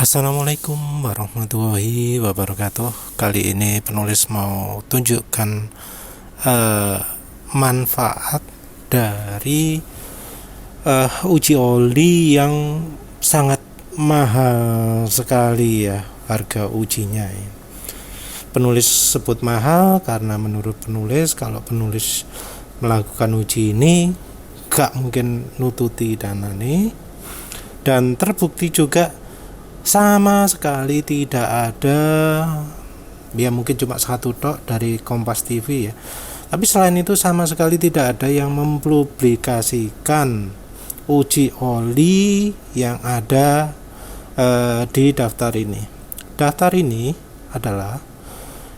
Assalamualaikum warahmatullahi wabarakatuh. Kali ini penulis mau tunjukkan eh, manfaat dari uji oli yang sangat mahal sekali ya, harga ujinya ya. Penulis sebut mahal karena menurut penulis, kalau penulis melakukan uji ini gak mungkin nututi dana ini, dan terbukti juga sama sekali tidak ada, ya mungkin cuma satu tok dari Kompas TV ya, tapi selain itu sama sekali tidak ada yang mempublikasikan uji oli yang ada di daftar ini. Daftar ini adalah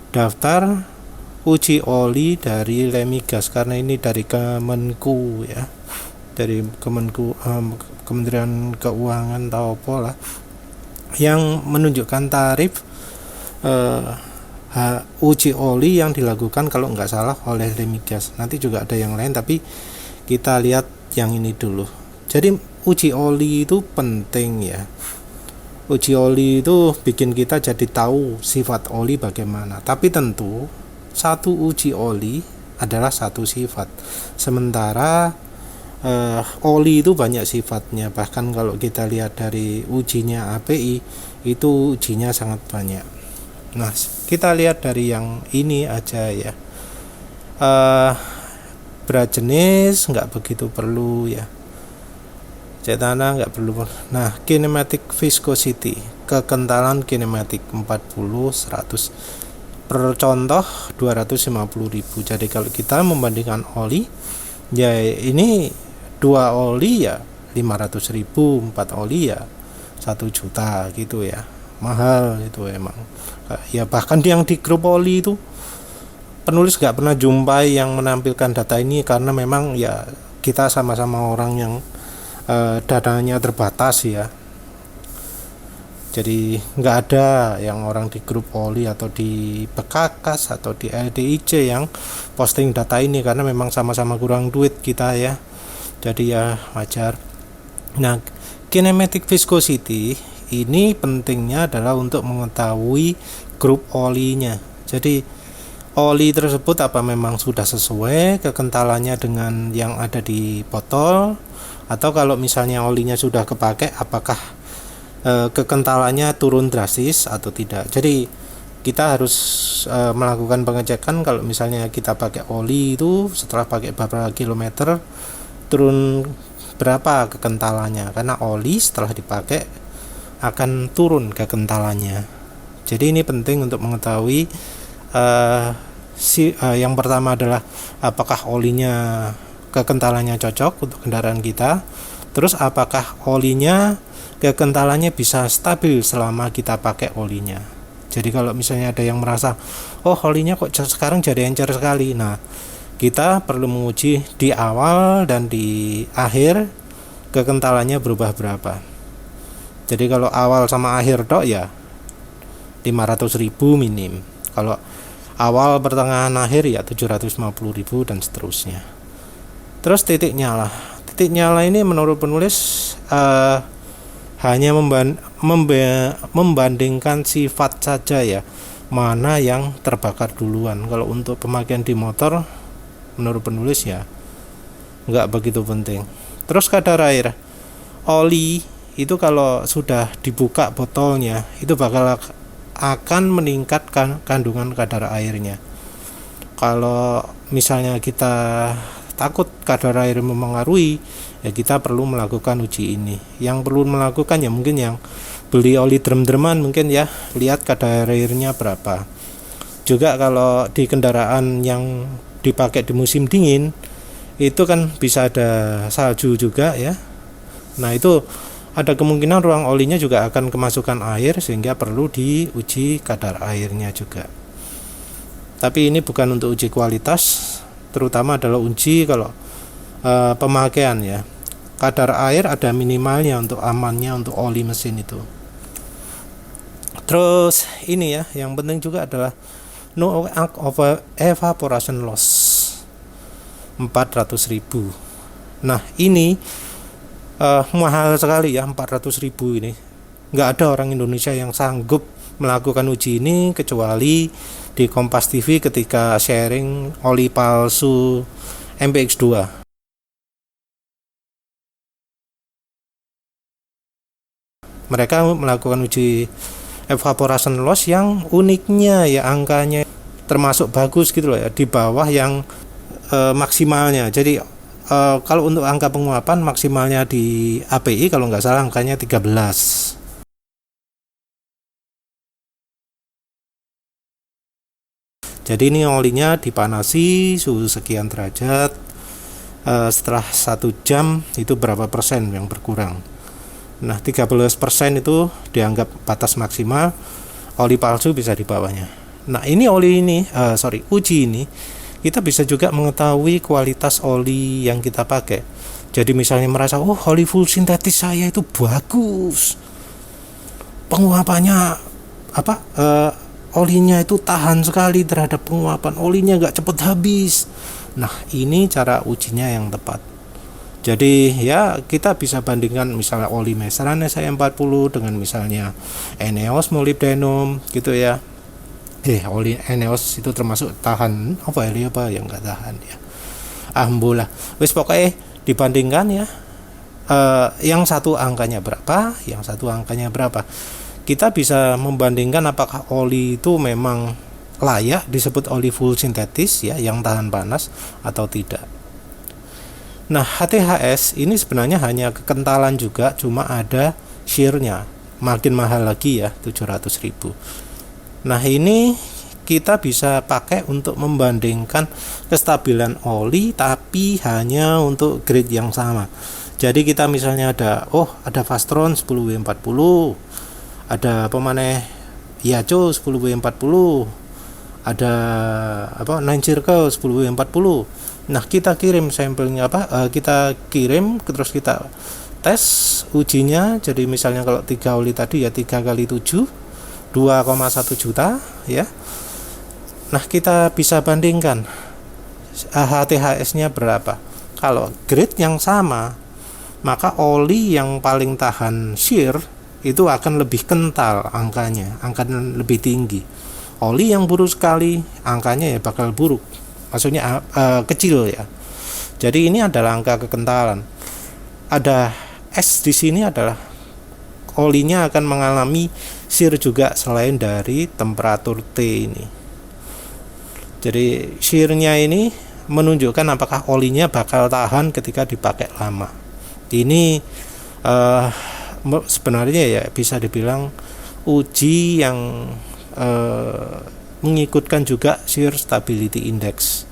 daftar uji oli dari Lemigas, karena ini dari Kemenku ya, dari Kemenku, Kementerian Keuangan atau apa lah, yang menunjukkan tarif uji oli yang dilakukan kalau nggak salah oleh Lemigas. Nanti juga ada yang lain, tapi kita lihat yang ini dulu. Jadi uji oli itu penting ya. Uji oli itu bikin kita jadi tahu sifat oli bagaimana. Tapi tentu satu uji oli adalah satu sifat. Sementara oli itu banyak sifatnya, bahkan kalau kita lihat dari ujinya API itu ujinya sangat banyak. Nah, kita lihat dari yang ini aja ya. Berat jenis nggak begitu perlu ya, cek tanah nggak perlu. Nah, kinematic viscosity, kekentalan kinematik 40/100 per contoh 250.000. Jadi kalau kita membandingkan oli ya, ini 2 oli ya 500.000, 4 oli ya 1 juta gitu ya. Mahal itu emang ya. Bahkan yang di grup oli itu penulis gak pernah jumpai yang menampilkan data ini, karena memang ya kita sama-sama orang yang dananya terbatas ya. Jadi nggak ada yang orang di grup oli atau di Bekakas atau di LDIC yang posting data ini, karena memang sama-sama kurang duit kita ya. Jadi ya wajar. Nah, kinematic viscosity ini pentingnya adalah untuk mengetahui grup olinya. Jadi oli tersebut apa memang sudah sesuai kekentalannya dengan yang ada di botol, atau kalau misalnya olinya sudah kepakai apakah kekentalannya turun drastis atau tidak. Jadi kita harus melakukan pengecekan kalau misalnya kita pakai oli itu setelah pakai beberapa kilometer turun berapa kekentalannya, karena oli setelah dipakai akan turun kekentalannya. Jadi ini penting untuk mengetahui yang pertama adalah apakah olinya kekentalannya cocok untuk kendaraan kita, terus apakah olinya kekentalannya bisa stabil selama kita pakai olinya. Jadi kalau misalnya ada yang merasa oh olinya kok sekarang jadi encer sekali, nah kita perlu menguji di awal dan di akhir kekentalannya berubah berapa. Jadi kalau awal sama akhir dok ya 500.000 minim, kalau awal pertengahan akhir ya 750.000 dan seterusnya. Terus titik nyala ini menurut penulis hanya membandingkan sifat saja ya, mana yang terbakar duluan. Kalau untuk pemakaian di motor menurut penulis ya nggak begitu penting. Terus kadar air oli itu kalau sudah dibuka botolnya itu bakal akan meningkatkan kandungan kadar airnya. Kalau misalnya kita takut kadar air memengaruhi ya, kita perlu melakukan uji ini. Yang perlu melakukan ya mungkin yang beli oli drum-druman mungkin ya, lihat kadar airnya berapa. Juga kalau di kendaraan yang dipakai di musim dingin itu kan bisa ada salju juga ya. Nah itu ada kemungkinan ruang olinya juga akan kemasukan air, sehingga perlu diuji kadar airnya juga. Tapi ini bukan untuk uji kualitas, terutama adalah uji kalau pemakaian ya. Kadar air ada minimalnya untuk amannya untuk oli mesin itu. Terus ini ya, yang penting juga adalah no evaporation loss 400.000. Nah ini mahal sekali ya, 400.000 ini Nggak ada orang Indonesia yang sanggup melakukan uji ini kecuali di Kompas TV ketika sharing oli palsu MPX2. Mereka melakukan uji evaporation loss yang uniknya ya angkanya termasuk bagus gitu loh ya, di bawah yang maksimalnya. Jadi kalau untuk angka penguapan maksimalnya di API kalau nggak salah angkanya 13. Jadi ini olinya dipanasi suhu sekian derajat, setelah 1 jam itu berapa persen yang berkurang. Nah 13% itu dianggap batas maksimal, oli palsu bisa di bawahnya. Nah ini uji ini kita bisa juga mengetahui kualitas oli yang kita pakai. Jadi misalnya merasa oli full sintetis saya itu bagus, penguapannya olinya itu tahan sekali terhadap penguapan, olinya nggak cepet habis. Nah ini cara ujinya yang tepat. Jadi ya kita bisa bandingkan misalnya oli Mesran SI40 dengan misalnya Eneos molybdenum gitu ya. Oli Eneos itu termasuk tahan apa yang nggak tahan ya. Alhamdulillah. Wis pokoknya dibandingkan ya. Yang satu angkanya berapa, yang satu angkanya berapa. Kita bisa membandingkan apakah oli itu memang layak disebut oli full sintetis ya yang tahan panas atau tidak. Nah HTHS ini sebenarnya hanya kekentalan juga, cuma ada shear-nya, makin mahal lagi ya 700.000. Nah ini kita bisa pakai untuk membandingkan kestabilan oli tapi hanya untuk grade yang sama. Jadi kita misalnya ada Fastron 10W40, ada Yacho 10W40, ada Nine Circle 10W40. Nah kita kirim sampelnya kita kirim terus kita tes ujinya. Jadi misalnya kalau 3 oli tadi ya 3 kali 7 2,1 juta ya. Nah kita bisa bandingkan HTHS nya berapa. Kalau grade yang sama maka oli yang paling tahan shear itu akan lebih kental angkanya, akan lebih tinggi. Oli yang buruk sekali angkanya ya bakal buruk, maksudnya kecil ya. Jadi ini adalah angka kekentalan. Ada S di sini adalah olinya akan mengalami shear juga selain dari temperatur T ini. Jadi shear-nya ini menunjukkan apakah olinya bakal tahan ketika dipakai lama. Ini sebenarnya ya bisa dibilang uji yang mengikutkan juga shear stability index.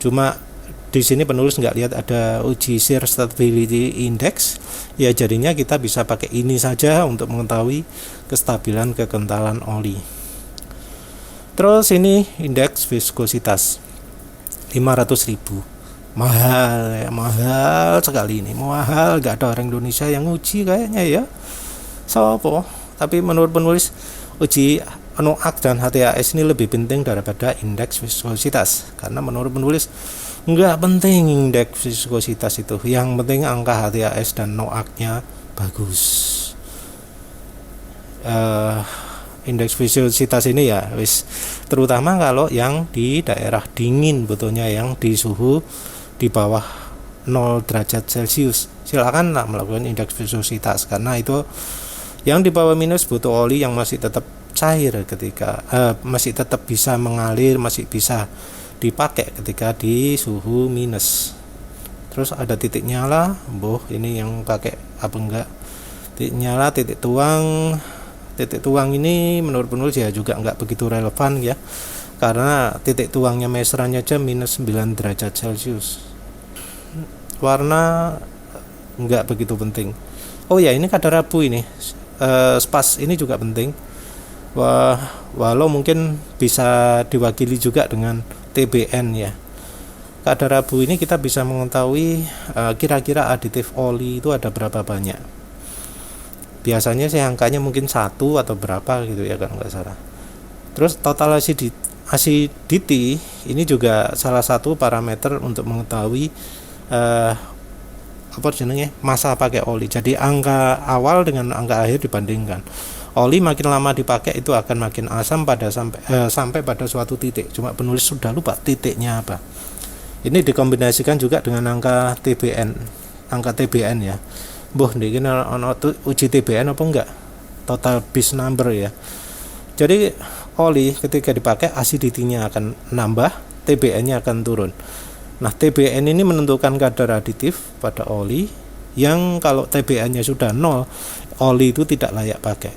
Cuma di sini penulis nggak lihat ada uji shear stability index, ya jadinya kita bisa pakai ini saja untuk mengetahui kestabilan kekentalan oli. Terus ini indeks viskositas 500.000, mahal sekali ini, mahal, nggak ada orang Indonesia yang uji kayaknya ya. Tapi menurut penulis uji NOAK dan HTHS ini lebih penting daripada indeks viskositas, karena menurut penulis nggak penting indeks viskositas itu, yang penting angka HTHS dan NOAK-nya bagus. Indeks viskositas ini ya terutama kalau yang di daerah dingin, betulnya yang di suhu di bawah 0 derajat Celcius silakan melakukan indeks viskositas, karena itu yang di bawah minus butuh oli yang masih tetap cair ketika masih tetap bisa mengalir, masih bisa dipakai ketika di suhu minus. Terus ada titik nyala, ini yang pakai apa enggak, titik nyala, titik tuang ini menurut penulis ya juga enggak begitu relevan ya, karena titik tuangnya meserannya aja minus 9 derajat Celcius. Warna enggak begitu penting. Ini kadar abu ini, spas ini juga penting. Walau mungkin bisa diwakili juga dengan TBN ya. Kadar abu ini kita bisa mengetahui kira-kira aditif oli itu ada berapa banyak. Biasanya sih angkanya mungkin 1 atau berapa gitu ya kalau nggak salah. Terus total acidity ini juga salah satu parameter untuk mengetahui apa jenenge masa pakai oli. Jadi angka awal dengan angka akhir dibandingkan. Oli makin lama dipakai itu akan makin asam pada sampai pada suatu titik. Cuma penulis sudah lupa titiknya apa. Ini dikombinasikan juga dengan angka TBN ya. Boh niki ono uji TBN apa enggak? Total base number ya. Jadi oli ketika dipakai acidity-nya akan nambah, TBN-nya akan turun. Nah, TBN ini menentukan kadar aditif pada oli yang kalau TBN-nya sudah 0, oli itu tidak layak pakai.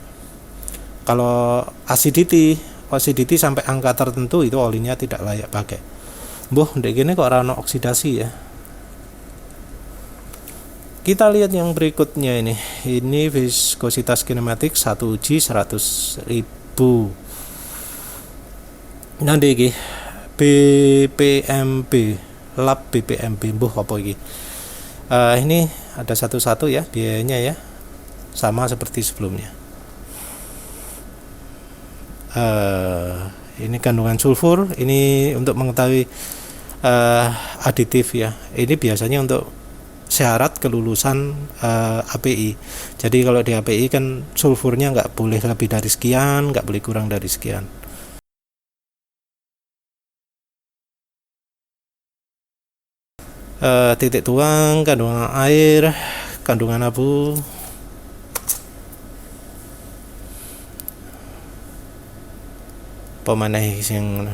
Kalau acidity sampai angka tertentu itu olinya tidak layak pakai. Boh, ndek gini kok ora ono oksidasi ya. Kita lihat yang berikutnya ini. Ini viskositas kinematik 1 uji 100.000. Nanti iki BPMB lab BPMB mbuh apa iki? Ini ada satu-satu ya biayanya ya. Sama seperti sebelumnya. Ini kandungan sulfur, ini untuk mengetahui aditif ya. Ini biasanya untuk syarat kelulusan API. Jadi kalau di API kan sulfurnya nggak boleh lebih dari sekian, nggak boleh kurang dari sekian. Titik tuang, kandungan air, kandungan abu. Pemanah yang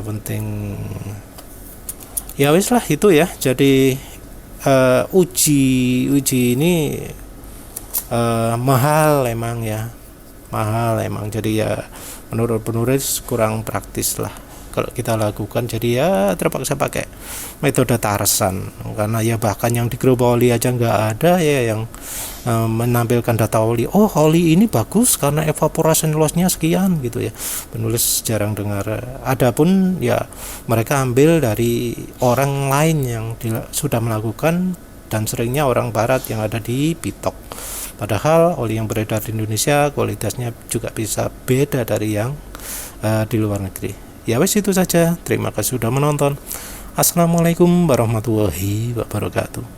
penting ya wis lah itu ya. Jadi uji ini mahal emang jadi ya menurut penulis kurang praktis lah kalau kita lakukan. Jadi ya terpaksa pakai metode Tarsan karena ya bahkan yang di grup oli aja nggak ada ya yang menampilkan data oli. Oh, oli ini bagus karena evaporation loss-nya sekian gitu ya. Penulis jarang dengar. Adapun ya mereka ambil dari orang lain yang sudah melakukan dan seringnya orang barat yang ada di Pitok. Padahal oli yang beredar di Indonesia kualitasnya juga bisa beda dari yang di luar negeri. Ya wes itu saja. Terima kasih sudah menonton. Assalamualaikum warahmatullahi wabarakatuh.